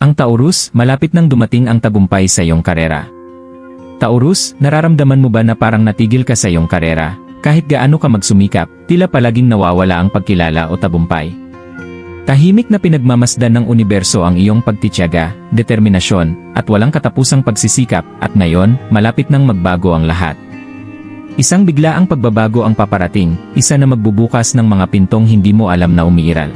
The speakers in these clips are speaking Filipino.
Ang Taurus, malapit nang dumating ang tagumpay sa iyong karera. Taurus, nararamdaman mo ba na parang natigil ka sa iyong karera? Kahit gaano ka magsumikap, tila palaging nawawala ang pagkilala o tagumpay. Tahimik na pinagmamasdan ng universo ang iyong pagtitiyaga, determinasyon, at walang katapusang pagsisikap, at ngayon, malapit nang magbago ang lahat. Isang biglaang pagbabago ang paparating, isa na magbubukas ng mga pintong hindi mo alam na umiiral.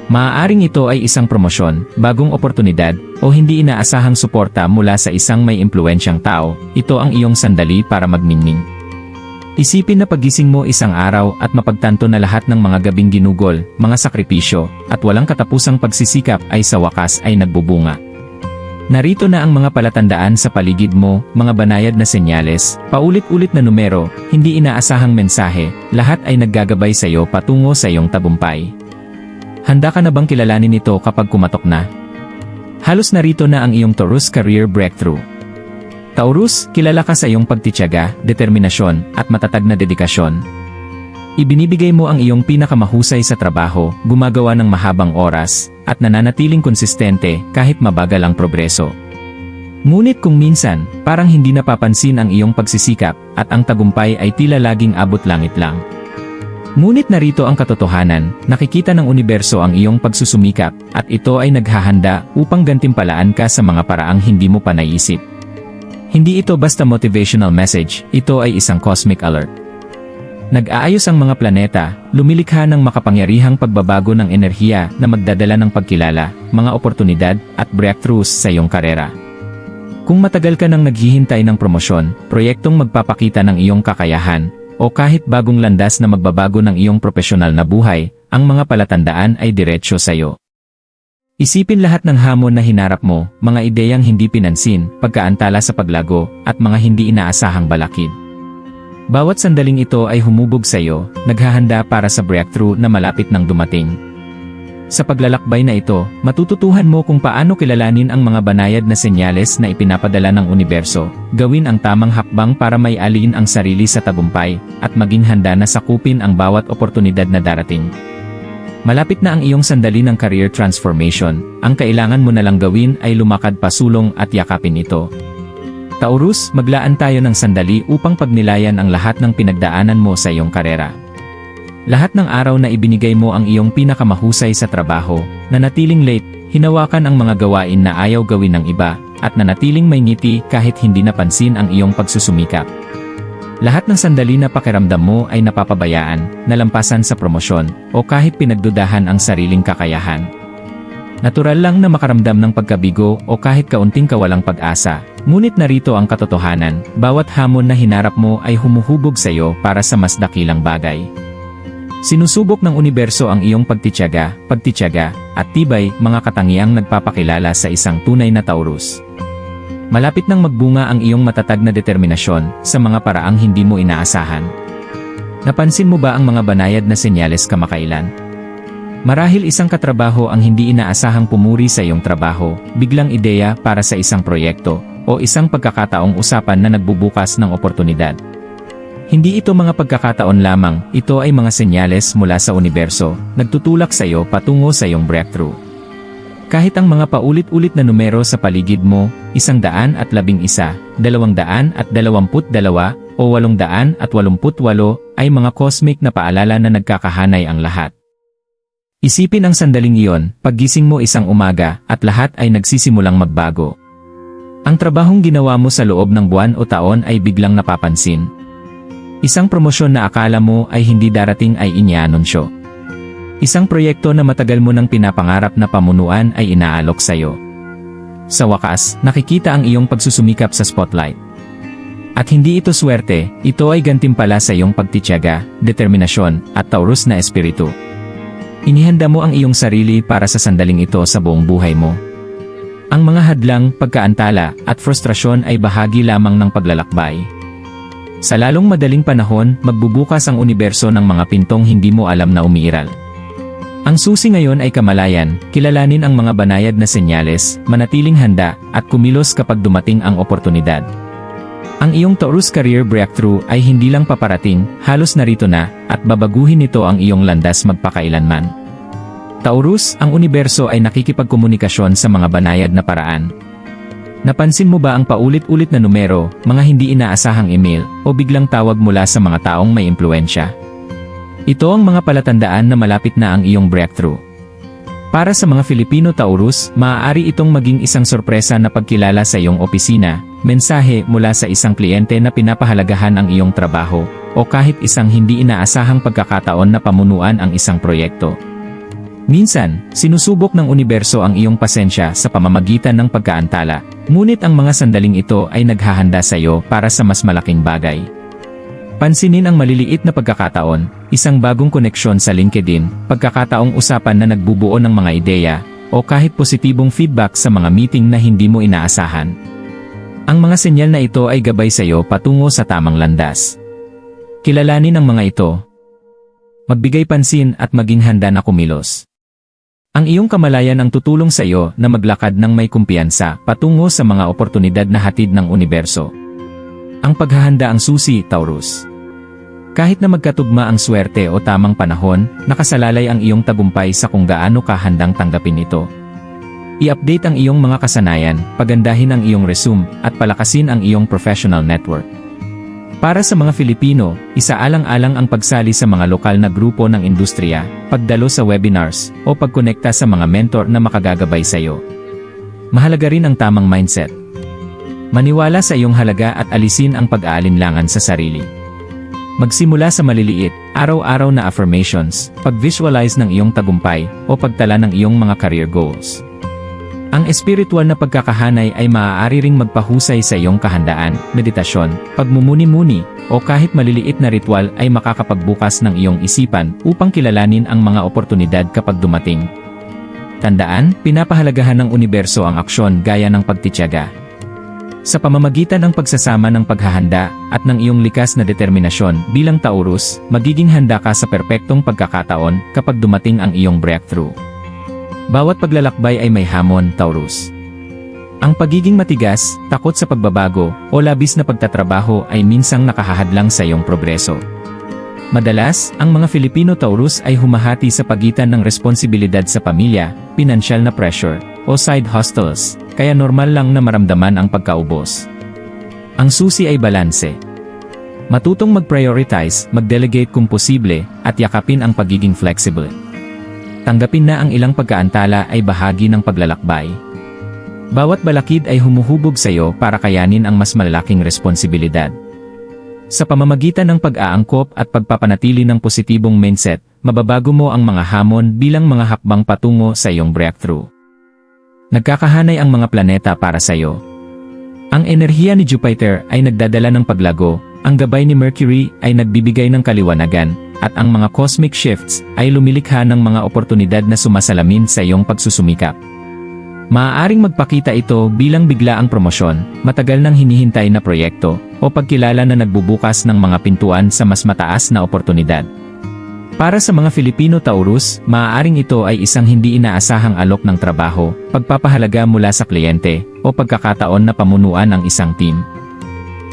Maaaring ito ay isang promosyon, bagong oportunidad, o hindi inaasahang suporta mula sa isang may impluwensyang tao. Ito ang iyong sandali para magniningning. Isipin na pagising mo isang araw at mapagtanto na lahat ng mga gabing ginugol, mga sakripisyo, at walang katapusang pagsisikap ay sa wakas ay nagbubunga. Narito na ang mga palatandaan sa paligid mo, mga banayad na senyales, paulit-ulit na numero, hindi inaasahang mensahe, lahat ay naggagabay sa iyo patungo sa iyong tagumpay. Handa ka na bang kilalanin ito kapag kumatok na? Halos narito na ang iyong Taurus career breakthrough. Taurus, kilala ka sa iyong pagtitiyaga, determinasyon, at matatag na dedikasyon. Ibinibigay mo ang iyong pinakamahusay sa trabaho, gumagawa ng mahabang oras, at nananatiling konsistente kahit mabagal ang progreso. Ngunit kung minsan, parang hindi napapansin ang iyong pagsisikap, at ang tagumpay ay tila laging abot langit lang. Ngunit narito ang katotohanan, nakikita ng universo ang iyong pagsusumikap, at ito ay naghahanda upang gantimpalaan ka sa mga paraang hindi mo pa naisip. Hindi ito basta motivational message, ito ay isang cosmic alert. Nag-aayos ang mga planeta, lumilikha ng makapangyarihang pagbabago ng enerhiya na magdadala ng pagkilala, mga oportunidad, at breakthroughs sa iyong karera. Kung matagal ka nang naghihintay ng promosyon, proyektong magpapakita ng iyong kakayahan, o kahit bagong landas na magbabago ng iyong profesional na buhay, ang mga palatandaan ay diretsyo sa iyo. Isipin lahat ng hamon na hinarap mo, mga ideyang hindi pinansin, pagkaantala sa paglago, at mga hindi inaasahang balakid. Bawat sandaling ito ay humubog sa iyo, naghahanda para sa breakthrough na malapit nang dumating. Sa paglalakbay na ito, matututuhan mo kung paano kilalanin ang mga banayad na senyales na ipinapadala ng universo, gawin ang tamang hakbang para may alin ang sarili sa tagumpay, at maging handa na sakupin ang bawat oportunidad na darating. Malapit na ang iyong sandali ng career transformation, ang kailangan mo na lang gawin ay lumakad pasulong at yakapin ito. Taurus, maglaan tayo ng sandali upang pagnilayan ang lahat ng pinagdaanan mo sa iyong karera. Lahat ng araw na ibinigay mo ang iyong pinakamahusay sa trabaho, nanatiling late, hinawakan ang mga gawain na ayaw gawin ng iba, at nanatiling may ngiti kahit hindi napansin ang iyong pagsusumikap. Lahat ng sandali na pakiramdam mo ay napapabayaan, nalampasan sa promosyon, o kahit pinagdudahan ang sariling kakayahan. Natural lang na makaramdam ng pagkabigo o kahit kaunting kawalang pag-asa, ngunit narito ang katotohanan, bawat hamon na hinarap mo ay humuhubog sa iyo para sa mas dakilang bagay. Sinusubok ng universo ang iyong pagtitiyaga, at tibay, mga katangiang nagpapakilala sa isang tunay na Taurus. Malapit nang magbunga ang iyong matatag na determinasyon sa mga paraang hindi mo inaasahan. Napansin mo ba ang mga banayad na senyales kamakailan? Marahil isang katrabaho ang hindi inaasahang pumuri sa iyong trabaho, biglang ideya para sa isang proyekto, o isang pagkakataong usapan na nagbubukas ng oportunidad. Hindi ito mga pagkakataon lamang, ito ay mga senyales mula sa universo, nagtutulak sa iyo patungo sa iyong breakthrough. Kahit ang mga paulit-ulit na numero sa paligid mo, 111, 222, o 888, ay mga cosmic na paalala na nagkakahanay ang lahat. Isipin ang sandaling iyon, paggising mo isang umaga, at lahat ay nagsisimulang magbago. Ang trabahong ginawa mo sa loob ng buwan o taon ay biglang napapansin. Isang promosyon na akala mo ay hindi darating ay inianunsyo. Isang proyekto na matagal mo nang pinapangarap na pamunuan ay inaalok sa iyo. Sa wakas, nakikita ang iyong pagsusumikap sa spotlight. At hindi ito swerte, ito ay gantimpala sa iyong pagtitiyaga, determinasyon, at Taurus na espiritu. Inihanda mo ang iyong sarili para sa sandaling ito sa buong buhay mo. Ang mga hadlang, pagkaantala, at frustrasyon ay bahagi lamang ng paglalakbay. Sa lalong madaling panahon, magbubukas ang universo ng mga pintong hindi mo alam na umiiral. Ang susi ngayon ay kamalayan, kilalanin ang mga banayad na senyales, manatiling handa, at kumilos kapag dumating ang oportunidad. Ang iyong Taurus career breakthrough ay hindi lang paparating, halos narito na, at babaguhin ito ang iyong landas magpakailanman. Taurus, ang universo ay nakikipagkomunikasyon sa mga banayad na paraan. Napansin mo ba ang paulit-ulit na numero, mga hindi inaasahang email, o biglang tawag mula sa mga taong may impluensya? Ito ang mga palatandaan na malapit na ang iyong breakthrough. Para sa mga Filipino Taurus, maaari itong maging isang sorpresa na pagkilala sa iyong opisina, mensahe mula sa isang kliyente na pinapahalagahan ang iyong trabaho, o kahit isang hindi inaasahang pagkakataon na pamunuan ang isang proyekto. Minsan, sinusubok ng universo ang iyong pasensya sa pamamagitan ng pagkaantala, ngunit ang mga sandaling ito ay naghahanda sa iyo para sa mas malaking bagay. Pansinin ang maliliit na pagkakataon, isang bagong koneksyon sa LinkedIn, pagkakataong usapan na nagbubuo ng mga ideya, o kahit positibong feedback sa mga meeting na hindi mo inaasahan. Ang mga senyal na ito ay gabay sa iyo patungo sa tamang landas. Kilalanin ang mga ito. Magbigay pansin at maging handa na kumilos. Ang iyong kamalayan ang tutulong sa iyo na maglakad ng may kumpiyansa patungo sa mga oportunidad na hatid ng universo. Ang paghahanda ang susi, Taurus. Kahit na magkatugma ang swerte o tamang panahon, nakasalalay ang iyong tagumpay sa kung gaano ka handang tanggapin ito. I-update ang iyong mga kasanayan, pagandahin ang iyong resume, at palakasin ang iyong professional network. Para sa mga Filipino, isaalang-alang ang pagsali sa mga lokal na grupo ng industriya, pagdalo sa webinars, o pagkonekta sa mga mentor na makagagabay sa iyo. Mahalaga rin ang tamang mindset. Maniwala sa iyong halaga at alisin ang pag-aalinlangan sa sarili. Magsimula sa maliliit, araw-araw na affirmations, pag-visualize ng iyong tagumpay, o pagtala ng iyong mga career goals. Ang espiritual na pagkakahanay ay maaari ring magpahusay sa iyong kahandaan, meditasyon, pagmumuni-muni, o kahit maliliit na ritual ay makakapagbukas ng iyong isipan upang kilalanin ang mga oportunidad kapag dumating. Tandaan, pinapahalagahan ng universo ang aksyon gaya ng pagtitiyaga. Sa pamamagitan ng pagsasama ng paghahanda at ng iyong likas na determinasyon bilang Taurus, magiging handa ka sa perpektong pagkakataon kapag dumating ang iyong breakthrough. Bawat paglalakbay ay may hamon, Taurus. Ang pagiging matigas, takot sa pagbabago, o labis na pagtatrabaho ay minsang nakahahadlang sa iyong progreso. Madalas, ang mga Filipino Taurus ay humahati sa pagitan ng responsibilidad sa pamilya, pinansyal na pressure, o side hustles, kaya normal lang na maramdaman ang pagkaubos. Ang susi ay balanse. Matutong mag-prioritize, mag-delegate kung posible, at yakapin ang pagiging flexible. Tanggapin na ang ilang pagkaantala ay bahagi ng paglalakbay. Bawat balakid ay humuhubog sa iyo para kayanin ang mas malalaking responsibilidad. Sa pamamagitan ng pag-aangkop at pagpapanatili ng positibong mindset, mababago mo ang mga hamon bilang mga hakbang patungo sa iyong breakthrough. Nagkakahanay ang mga planeta para sa iyo. Ang enerhiya ni Jupiter ay nagdadala ng paglago, ang gabay ni Mercury ay nagbibigay ng kaliwanagan, at ang mga cosmic shifts ay lumilikha ng mga oportunidad na sumasalamin sa iyong pagsusumikap. Maaaring magpakita ito bilang biglaang promosyon, matagal nang hinihintay na proyekto, o pagkilala na nagbubukas ng mga pintuan sa mas mataas na oportunidad. Para sa mga Filipino Taurus, maaaring ito ay isang hindi inaasahang alok ng trabaho, pagpapahalaga mula sa kliyente, o pagkakataon na pamunuan ang isang team.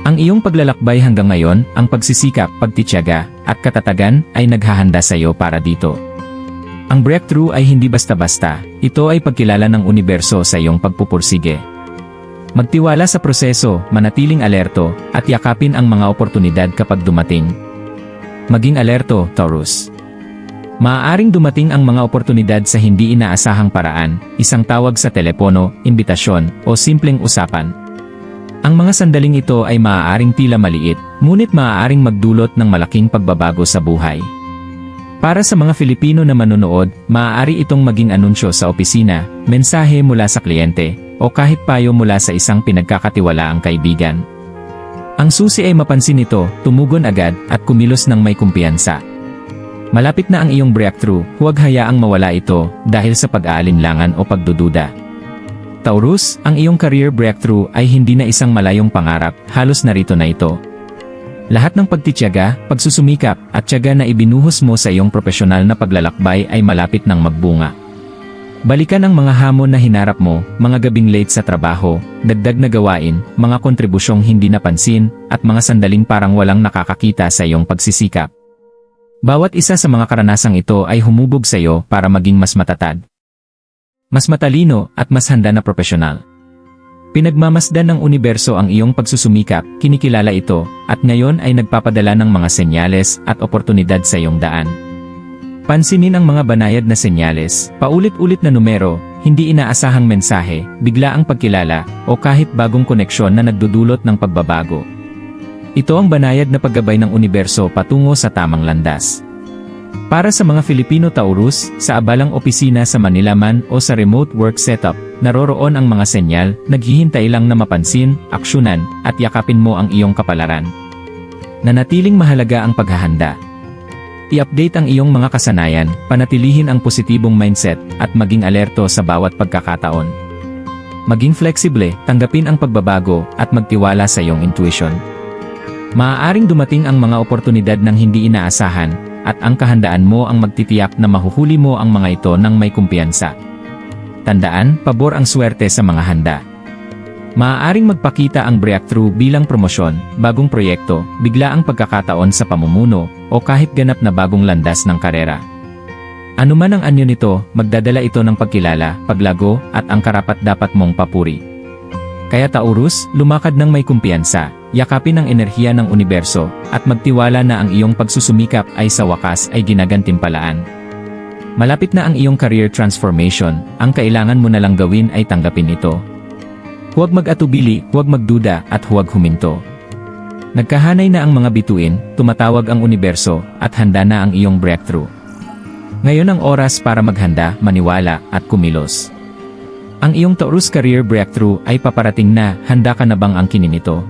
Ang iyong paglalakbay hanggang ngayon, ang pagsisikap, pagtitiyaga, at katatagan ay naghahanda sa iyo para dito. Ang breakthrough ay hindi basta-basta, ito ay pagkilala ng universo sa iyong pagpupursige. Magtiwala sa proseso, manatiling alerto, at yakapin ang mga oportunidad kapag dumating. Maging alerto, Taurus. Maaaring dumating ang mga oportunidad sa hindi inaasahang paraan, isang tawag sa telepono, imbitasyon, o simpleng usapan. Ang mga sandaling ito ay maaaring tila maliit, ngunit maaaring magdulot ng malaking pagbabago sa buhay. Para sa mga Filipino na manonood, maaari itong maging anunsyo sa opisina, mensahe mula sa kliyente, o kahit payo mula sa isang pinagkakatiwalaang kaibigan. Ang susi ay mapansin ito, tumugon agad, at kumilos ng may kumpiyansa. Malapit na ang iyong breakthrough, huwag hayaang mawala ito dahil sa pag-aalinlangan o pagdududa. Taurus, ang iyong career breakthrough ay hindi na isang malayong pangarap, halos narito na ito. Lahat ng pagtitiyaga, pagsusumikap, at tiyaga na ibinuhos mo sa iyong profesional na paglalakbay ay malapit nang magbunga. Balikan ang mga hamon na hinarap mo, mga gabing late sa trabaho, dagdag na gawain, mga kontribusyong hindi napansin, at mga sandaling parang walang nakakakita sa iyong pagsisikap. Bawat isa sa mga karanasang ito ay humubog sa iyo para maging mas matatag, mas matalino at mas handa na profesional. Pinagmamasdan ng universo ang iyong pagsusumikap, kinikilala ito, at ngayon ay nagpapadala ng mga senyales at oportunidad sa iyong daan. Pansinin ang mga banayad na senyales, paulit-ulit na numero, hindi inaasahang mensahe, biglaang pagkilala, o kahit bagong koneksyon na nagdudulot ng pagbabago. Ito ang banayad na paggabay ng universo patungo sa tamang landas. Para sa mga Filipino Taurus, sa abalang opisina sa Manila man o sa remote work setup, naroroon ang mga senyal, naghihintay lang na mapansin, aksyonan, at yakapin mo ang iyong kapalaran. Nanatiling mahalaga ang paghahanda. I-update ang iyong mga kasanayan, panatilihin ang positibong mindset, at maging alerto sa bawat pagkakataon. Maging flexible, tanggapin ang pagbabago, at magtiwala sa iyong intuition. Maaaring dumating ang mga oportunidad ng hindi inaasahan, at ang kahandaan mo ang magtitiyak na mahuhuli mo ang mga ito ng may kumpiyansa. Tandaan, pabor ang swerte sa mga handa. Maaaring magpakita ang breakthrough bilang promosyon, bagong proyekto, biglaang pagkakataon sa pamumuno, o kahit ganap na bagong landas ng karera. Ano man ang anyo nito, magdadala ito ng pagkilala, paglago, at ang karapat-dapat mong papuri. Kaya Taurus, lumakad ng may kumpiyansa, yakapin ang enerhiya ng universo, at magtiwala na ang iyong pagsusumikap ay sa wakas ay ginagantimpalaan. Malapit na ang iyong career transformation, ang kailangan mo na lang gawin ay tanggapin ito. Huwag mag-atubili, huwag magduda, at huwag huminto. Nagkahanay na ang mga bituin, tumatawag ang universo, at handa na ang iyong breakthrough. Ngayon ang oras para maghanda, maniwala, at kumilos. Ang iyong Taurus career breakthrough ay paparating na, handa ka na bang angkinin ito?